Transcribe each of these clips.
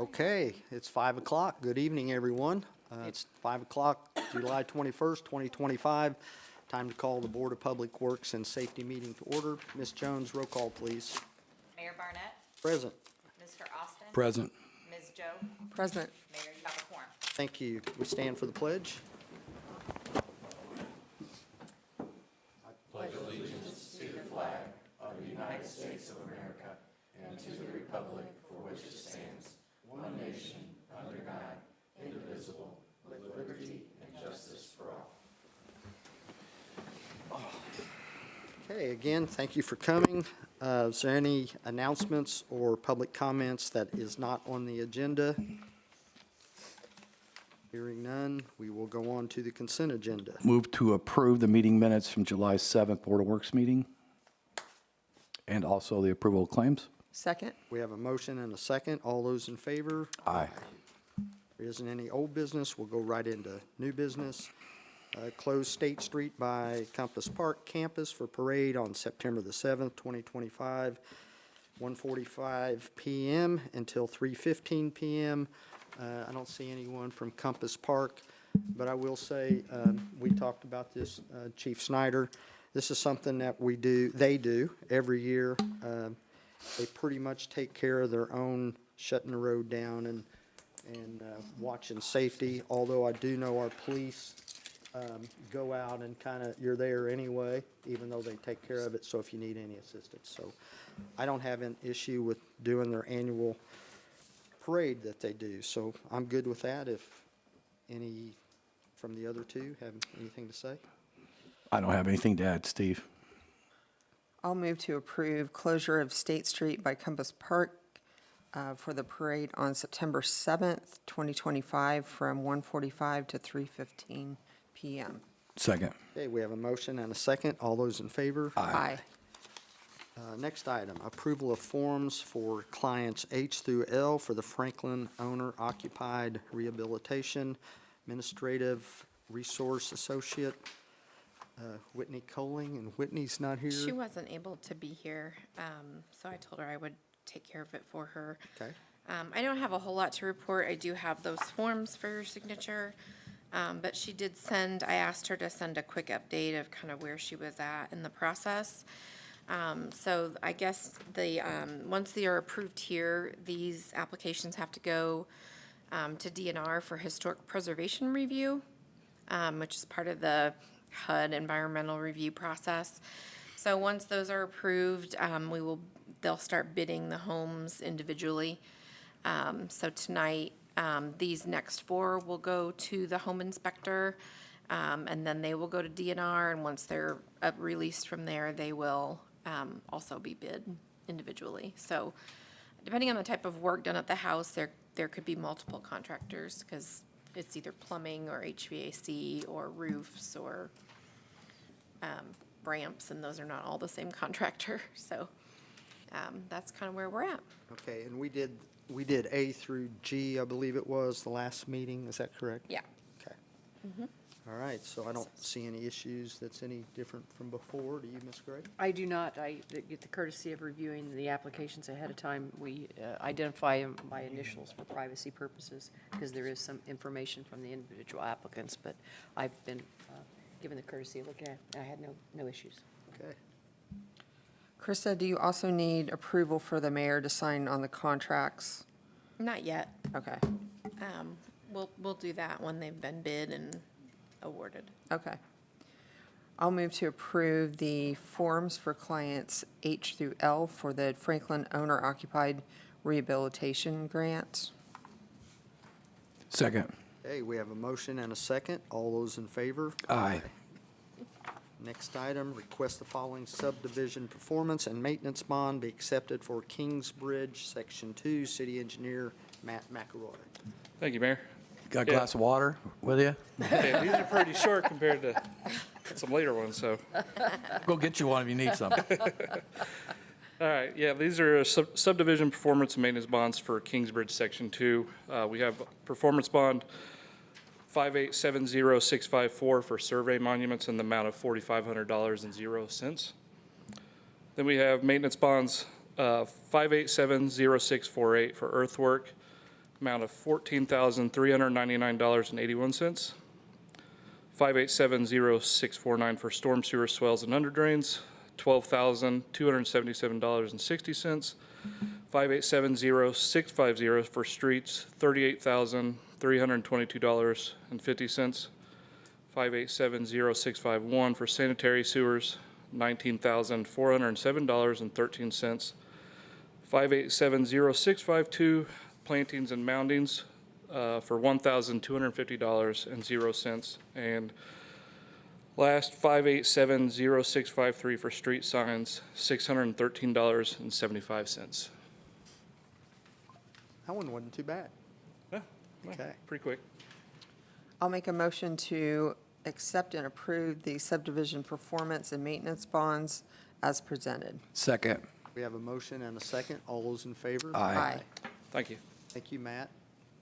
Okay, it's 5 o'clock. Good evening, everyone. It's 5 o'clock, July 21st, 2025. Time to call the Board of Public Works and Safety meeting to order. Ms. Jones, roll call, please. Mayor Barnett, Present. Mr. Austin. Present. Ms. Joe, Present. Mayor, you have a quorum. Thank you. We stand for the pledge. Okay, again, thank you for coming. Is there any announcements or public comments that is not on the agenda? Hearing none, we will go on to the consent agenda. Move to approve the meeting minutes from July 7th Board of Works meeting, and also the approval of claims. Second. We have a motion and a second. All those in favor? Aye. There isn't any old business. We'll go right into new business. Close State Street by Compass Park campus for parade on September the 7th, 2025, 1:45 p.m. until 3:15 p.m. I don't see anyone from Compass Park, but I will say, we talked about this, Chief Snyder. This is something that they do every year. They pretty much take care of their own shutting the road down and watching safety, although I do know our police go out and kind of, you're there anyway, even though they take care of it, so if you need any assistance. So I don't have an issue with doing their annual parade that they do, so I'm good with that. If any from the other two have anything to say? I don't have anything to add, Steve. I'll move to approve closure of State Street by Compass Park for the parade on September 7th, 2025, from 1:45 to 3:15 p.m. Second. Okay, we have a motion and a second. All those in favor? Aye. Next item, approval of forms for clients H through L for the Franklin Owner Occupied Rehabilitation Administrative Resource Associate, Whitney Coling, and Whitney's not here. She wasn't able to be here, so I told her I would take care of it for her. Okay. I don't have a whole lot to report. I do have those forms for your signature. But she did I asked her to send a quick update of kind of where she was at in the process. So I guess once they are approved here, these applications have to go to DNR for historic preservation review, which is part of the HUD environmental review process. So once those are approved, they'll start bidding the homes individually. So tonight, these next four will go to the home inspector, and then they will go to DNR, and once they're released from there, they will also be bid individually. So depending on the type of work done at the house, there could be multiple contractors, because it's either plumbing or HVAC or roofs or ramps, and those are not all the same contractor. So that's kind of where we're at. Okay, and we did A through G, I believe it was, the last meeting. Is that correct? Yeah. Okay. All right, so I don't see any issues that's any different from before. Do you, Ms. Gray? I do not. I get the courtesy of reviewing the applications ahead of time. We identify them by initials for privacy purposes, because there is some information from the individual applicants, but I've been given the courtesy of looking at it. I had no issues. Okay. Krista, do you also need approval for the mayor to sign on the contracts? Not yet. Okay. We'll do that when they've been bid and awarded. Okay. I'll move to approve the forms for clients H through L for the Franklin Owner Occupied Rehabilitation Grant. Second. Okay, we have a motion and a second. All those in favor? Aye. Next item, request the following subdivision performance and maintenance bond be accepted for Kingsbridge, Section 2, City Engineer Matt McElroy. Thank you, Mayor. Got a glass of water with you? Yeah, these are pretty short compared to some later ones, so. Go get you one if you need some. All right, yeah, these are subdivision performance and maintenance bonds for Kingsbridge Section 2. We have performance bond 5870654 for survey monuments in the amount of $4,500.00. Then we have maintenance bonds 5870648 for earthwork, amount of $14,399.81. 5870649 for storm sewer swells and under drains, $12,277.60. 5870650 for streets, $38,322.50. 5870651 for sanitary sewers, $19,407.13. 5870652 plantings and moundings for $1,250.00. And last, 5870653 for street signs, $613.75. That one wasn't too bad. Yeah, Okay. pretty quick. I'll make a motion to accept and approve the subdivision performance and maintenance bonds as presented. Second. We have a motion and a second. All those in favor? Aye. Thank you. Thank you, Matt.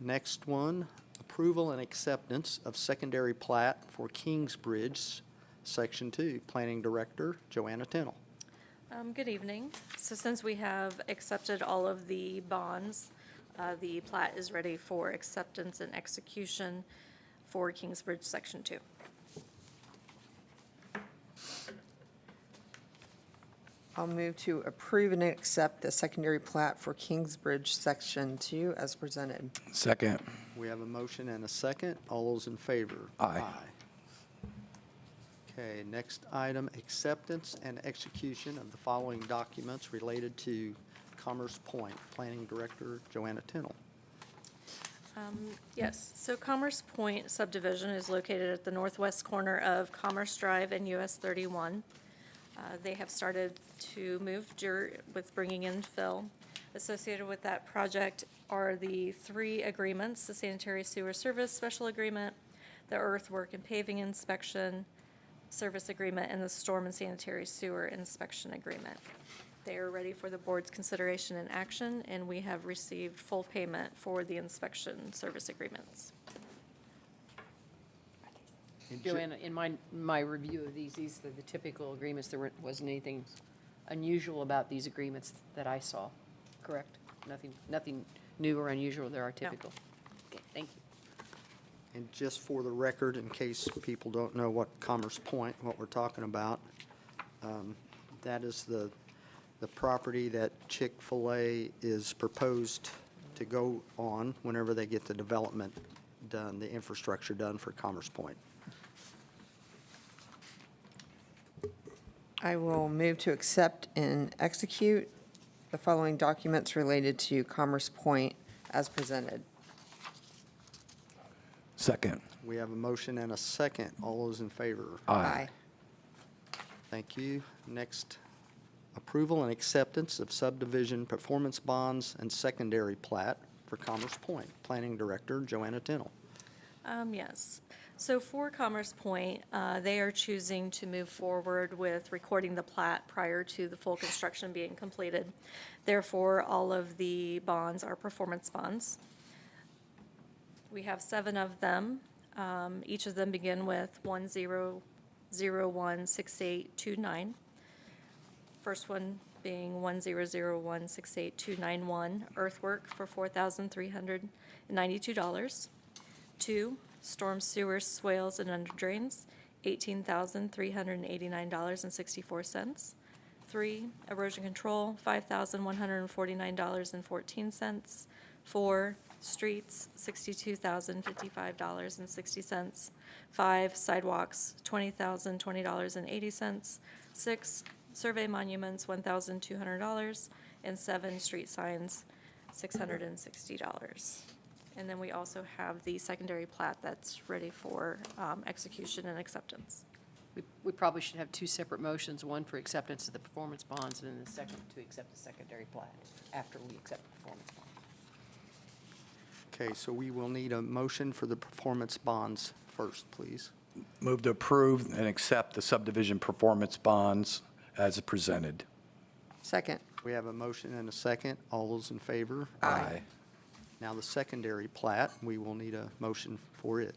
Next one, approval and acceptance of secondary plat for Kingsbridge, Section 2. Planning Director, Joanna Tennell. Good evening. So since we have accepted all of the bonds, the plat is ready for acceptance and execution for Kingsbridge Section 2. I'll move to approve and accept the secondary plat for Kingsbridge Section 2 as presented. Second. We have a motion and a second. All those in favor? Aye. Okay, next item, acceptance and execution of the following documents related to Commerce Point. Planning Director, Joanna Tennell. Yes, so Commerce Point subdivision is located at the northwest corner of Commerce Drive and US 31. They have started to move dirt with bringing in fill. Associated with that project are the 3 agreements: the sanitary sewer service special agreement, the earthwork and paving inspection service agreement, and the storm and sanitary sewer inspection agreement. They are ready for the board's consideration and action, and we have received full payment for the inspection service agreements. And Jo- Joanna, in my review of these are the typical agreements. There wasn't anything unusual about these agreements that I saw, correct? Nothing new or unusual, they're our typical. Okay, thank you. And just for the record, in case people don't know what Commerce Point, what we're talking about, that is the property that Chick-fil-A is proposed to go on whenever they get the development done, the infrastructure done for Commerce Point. I will move to accept and execute the following documents related to Commerce Point as presented. Second. We have a motion and a second. All those in favor? Aye. Thank you. Next, approval and acceptance of subdivision performance bonds and secondary plat for Commerce Point. Planning Director, Joanna Tennell. Yes. So for Commerce Point, they are choosing to move forward with recording the plat prior to the full construction being completed. Therefore, all of the bonds are performance bonds. We have 7 of them. Each of them begin with 10016829. First one being 10016829-1, earthwork for $4,392. 2, storm sewers, swales, and under drains, $18,389.64. 3, erosion control, $5,149.14. 4, streets, $62,055.60. 5, sidewalks, $20,020.80. 6, survey monuments, $1,200. And 7, street signs, $660. And then we also have the secondary plat that's ready for execution and acceptance. We probably should have 2 separate motions, one for acceptance of the performance bonds, and then the second to accept the secondary plat after we accept the performance bond. Okay, so we will need a motion for the performance bonds first, please. Move to approve and accept the subdivision performance bonds as presented. Second. We have a motion and a second. All those in favor? Aye. Now, the secondary plat, we will need a motion for it.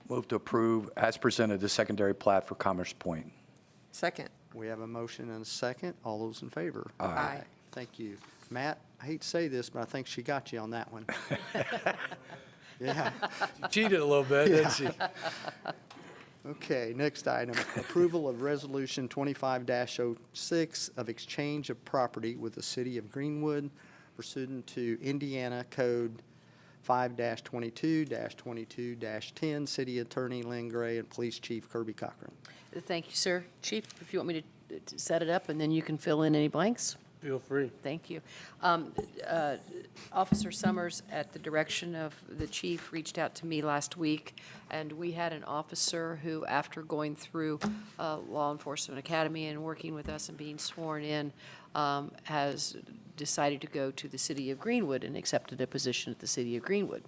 Move to approve as presented the secondary plat for Commerce Point. Second. We have a motion and a second. All those in favor? Aye. Thank you. Matt, I hate to say this, but I think she got you on that one. Yeah. Cheated a little bit, didn't she? Okay, next item, approval of Resolution 25-06 of exchange of property with the City of Greenwood pursuant to Indiana Code 5-22-22-10, City Attorney Lynn Gray and Police Chief Kirby Cochran. Thank you, sir. Chief, if you want me to set it up, and then you can fill in any blanks. Feel free. Thank you. Officer Summers, at the direction of the chief, reached out to me last week, and we had an officer who, after going through Law Enforcement Academy and working with us and being sworn in, has decided to go to the city of Greenwood and accepted a position at the city of Greenwood.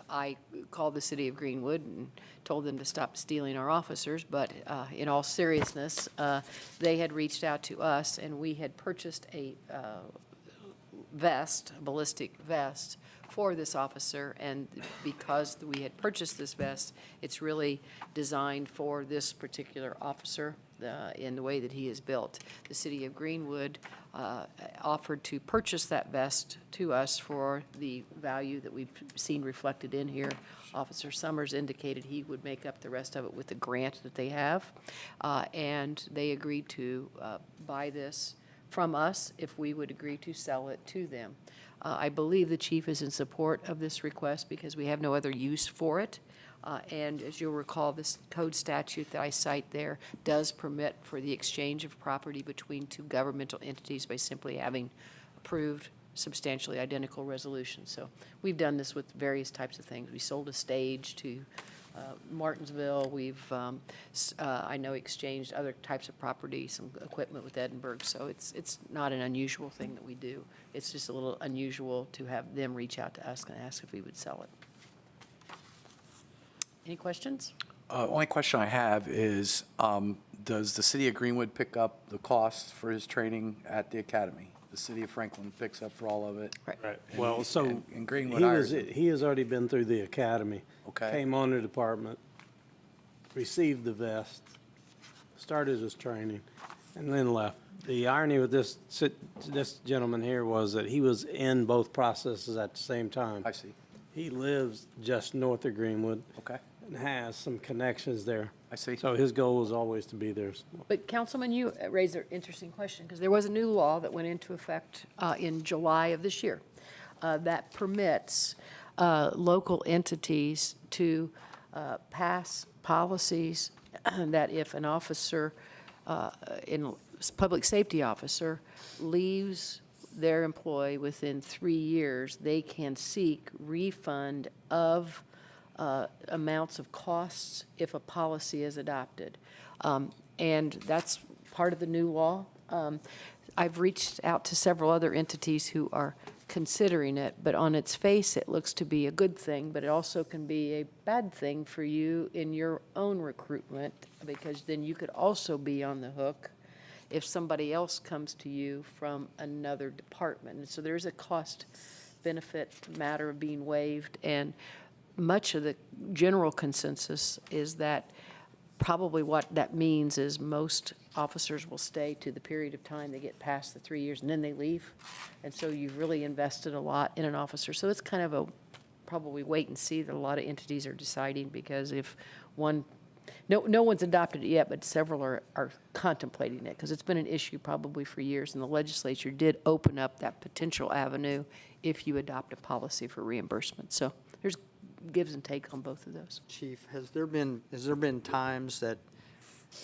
I called the city of Greenwood and told them to stop stealing our officers, but in all seriousness, they had reached out to us, and we had purchased a vest, a ballistic vest, for this officer, and because we had purchased this vest, it's really designed for this particular officer in the way that he is built. The city of Greenwood offered to purchase that vest to us for the value that we've seen reflected in here. Officer Summers indicated he would make up the rest of it with the grant that they have, and they agreed to buy this from us if we would agree to sell it to them. I believe the chief is in support of this request because we have no other use for it. And as you'll recall, this code statute that I cite there does permit for the exchange of property between two governmental entities by simply having approved substantially identical resolutions. So we've done this with various types of things. We sold a stage to Martinsville. We've, I know, exchanged other types of property, some equipment with Edinburgh. So it's not an unusual thing that we do. It's just a little unusual to have them reach out to us and ask if we would sell it. Any questions? Only question I have is, does the city of Greenwood pick up the cost for his training at the academy? The city of Franklin picks up for all of it? Right. Well, so And Greenwood hires him. he has already been through the academy. Okay. Came on the department, received the vest, started his training, and then left. The irony with this gentleman here was that he was in both processes at the same time. I see. He lives just north of Greenwood. Okay. And has some connections there. I see. So his goal was always to be there. But Councilman, you raised an interesting question, because there was a new law that went into effect in July of this year that permits local entities to pass policies that if an officer, public safety officer, leaves their employee within 3 years, they can seek refund of amounts of costs if a policy is adopted. And that's part of the new law. I've reached out to several other entities who are considering it, but on its face, it looks to be a good thing, but it also can be a bad thing for you in your own recruitment, because then you could also be on the hook if somebody else comes to you from another department. And so there's a cost-benefit matter of being waived, and much of the general consensus is that probably what that means is most officers will stay to the period of time they get past the 3 years, and then they leave. And so you've really invested a lot in an officer. So it's kind of a probably wait and see that a lot of entities are deciding, because if one, no one's adopted it yet, but several are contemplating it, because it's been an issue probably for years, and the legislature did open up that potential avenue if you adopt a policy for reimbursement. So there's gives and take on both of those. Chief, has there been times that,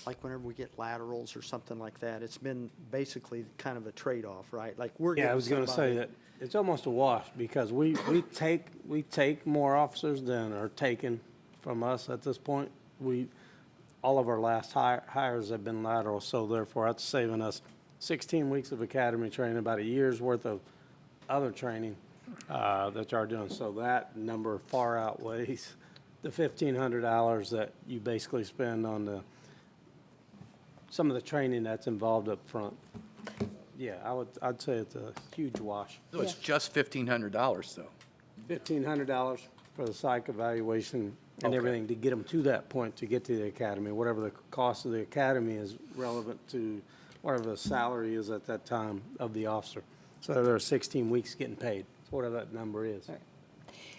like whenever we get laterals or something like that, it's been basically kind of a trade-off, right? Like we're Yeah, I getting was going to say somebody- that it's almost a wash, because we take more officers than are taken from us at this point. All of our last hires have been lateral, so therefore that's saving us 16 weeks of academy training, about a year's worth of other training that y'all are doing. So that number far outweighs the $1,500 that you basically spend on some of the training that's involved up front. Yeah, I'd say it's a huge wash. So it's just $1,500 though? $1,500 for the psych evaluation and Okay. everything to get them to that point, to get to the academy. Whatever the cost of the academy is relevant to whatever the salary is at that time of the officer. So there are 16 weeks getting paid, whatever that number is.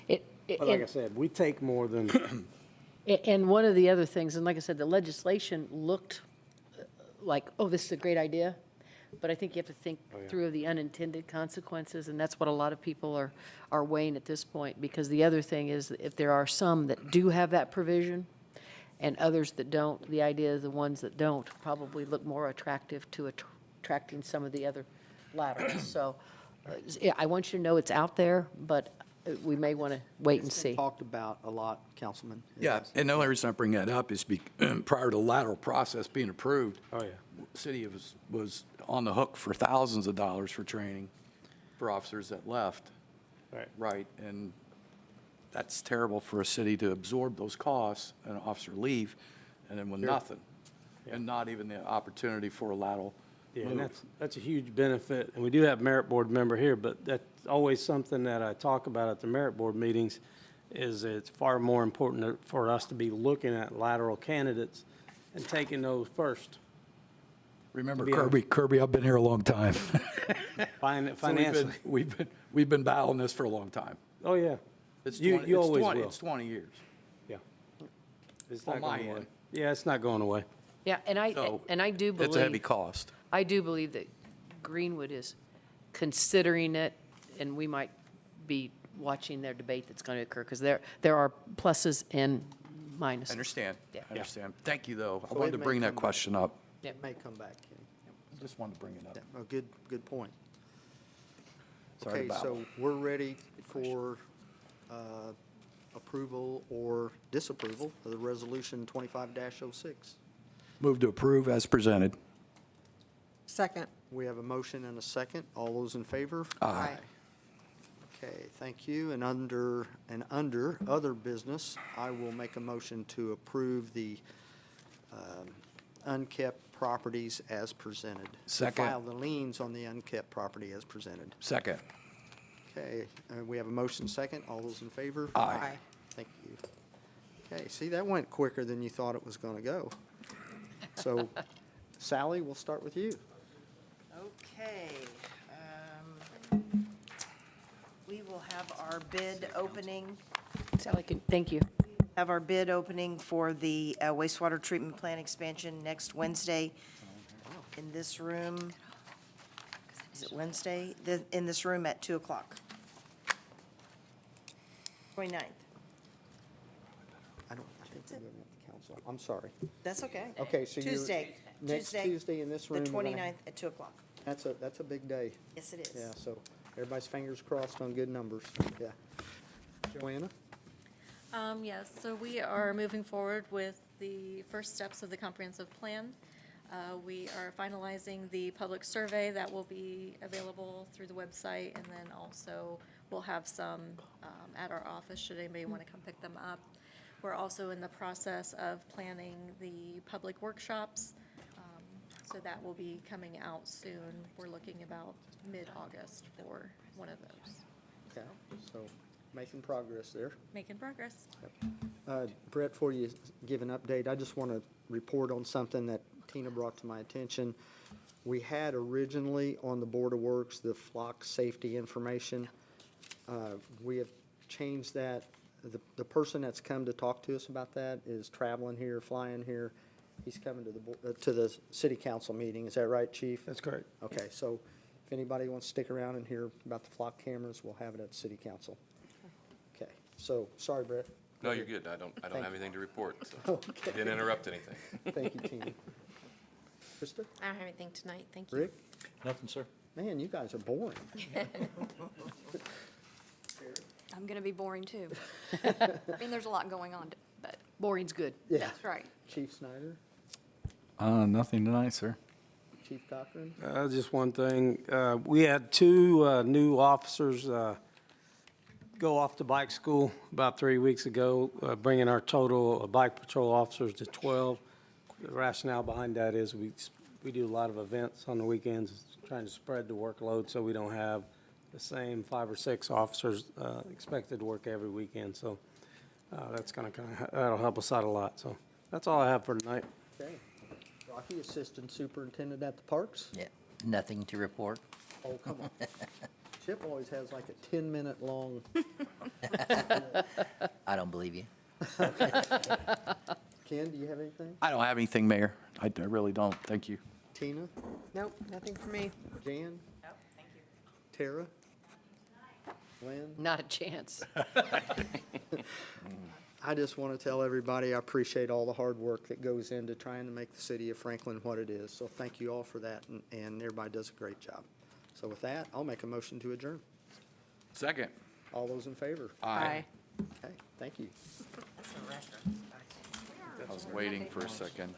But like I said, we take more than, And one of the other things, and like I said, the legislation looked like, oh, this is a great idea, but I think you have to think through the unintended consequences, and that's what a lot of people are weighing at this point, because the other thing is, that if there are some that do have that provision and others that don't, the idea is the ones that don't probably look more attractive to attracting some of the other laterals. So, yeah, I want you to know it's out there, but we may want to wait and see. Talked about a lot, Councilman. Yeah, and the only reason I bring that up is prior to the lateral process being approved, oh, yeah. the city was on the hook for thousands of dollars for training for officers that left. Right. Right, and that's terrible for a city to absorb those costs, and an officer leave, and then with nothing, and not even the opportunity for a lateral Yeah, and move. that's a huge benefit, and we do have merit board member here, but that's always something that I talk about at the merit board meetings, is it's far more important for us to be looking at lateral candidates and taking those first, Remember be Kirby, I've been here a long time. financially. We've been battling this for a long time. Oh, yeah. It's You 20 always will. It's 20 years. Yeah. It's On not my going away. end. Yeah, it's not going away. Yeah, and So I do believe. It's a heavy cost. I do believe that Greenwood is considering it, and we might be watching their debate that's going to occur, because there are pluses and minuses. I understand. Yeah. I understand. Thank you, though. I So wanted it to may bring that come back. question up. It may come back, Kenny. Just wanted to bring it up. Yeah, a good point. Sorry Okay, about so we're ready for approval or disapproval of the resolution 25-06. Move to approve as presented. Second. We have a motion and a second. All those in favor? Aye. Okay, thank you. And under other business, I will make a motion to approve the unkept properties as presented. To Second. file the liens on the unkept property as presented. Second. Okay, we have a motion second. All those in favor? Aye. Thank you. Okay, see, that went quicker than you thought it was going to go. So Sally, we'll start with you. Okay. We will have our bid opening, Sally, thank you. for the wastewater treatment plant expansion next Wednesday in this room. Is it Wednesday? In this room at 2 o'clock. 29th. I think we're going to council. I'm sorry. That's okay. Okay, so you're. Tuesday. Next Tuesday in this room. The we're gonna- 29th at 2 o'clock. That's a big day. Yes, it is. Yeah, so everybody's fingers crossed on good numbers. Yeah. Joanna? Yes, so we are moving forward with the first steps of the comprehensive plan. We are finalizing the public survey that will be available through the website, and then also we'll have some at our office, should anybody want to come pick them up. We're also in the process of planning the public workshops, so that will be coming out soon. We're looking about mid-August for one of those. Okay, so making progress there. Making progress. Brett, before you give an update, I just want to report on something that Tina brought to my attention. We had originally on the Board of Works the flock safety information. We have changed that. The person that's come to talk to us about that is traveling here, flying here. He's coming to the city council meeting. Is that right, Chief? That's correct. Okay, so if anybody wants to stick around and hear about the flock cameras, we'll have it at city council. Okay, so, sorry, Brett. No, you're good. I don't Thank have you. anything to report, so Okay. didn't interrupt anything. Thank you, Tina. Krista? I don't have anything tonight, thank you. Rick? Nothing, sir. Man, you guys are boring. I'm going to be boring too. I mean, there's a lot going on, but Boring's good. Yeah. that's right. Chief Snyder? Nothing tonight, sir. Chief Cochran? Just one thing, we had two new officers go off to bike school about 3 weeks ago, bringing our total bike patrol officers to 12. The rationale behind that is we do a lot of events on the weekends, trying to spread the workload so we don't have the same 5 or 6 officers expected to work every weekend. So that'll help us out a lot. So that's all I have for tonight. Okay. Rocky, Assistant Superintendent at the Parks. Yeah, nothing to report. Oh, come on. Chip always has like a 10-minute long. I don't believe you. Ken, do you have anything? I don't have anything, Mayor. I really don't. Thank you. Tina? Nope, nothing for me. Jan? Nope, thank you. Tara? Lynn? Not a chance. I just want to tell everybody I appreciate all the hard work that goes into trying to make the city of Franklin what it is. So thank you all for that, and everybody does a great job. So with that, I'll make a motion to adjourn. Second. All those in favor? Aye. Okay, thank you. I was waiting for a second.